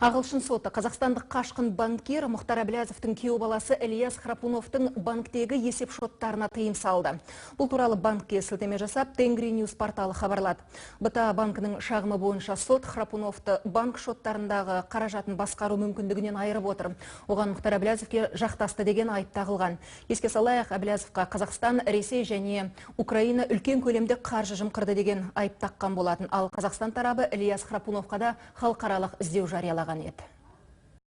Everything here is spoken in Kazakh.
Ағылшын соты қазақстандық қашқын банкир Мұхтар Әблязовтың күйеу баласы Ильяс Храпуновтың банктегі есеп шоттарына тыйым салды. Бұл туралы банкке сілтеме жасап, Тенгриньюс порталы хабарлады. БТА банкінің шағымы бойынша сот Храпуновты банк шоттарындағы қаражатын басқару мүмкіндігінен айырып отыр. Оған Мұхтар Әблязовке жақтасты деген айып тағылған. Еске салайық, Әблязовқа Қазақстан, Ресей және Украина үлкен көлемде қаржы жымқырды деген айып таққан болатын. Ал Қазақстан тарабы Ильяс Храпуновқа да халықаралық іздеу жариялаған еді.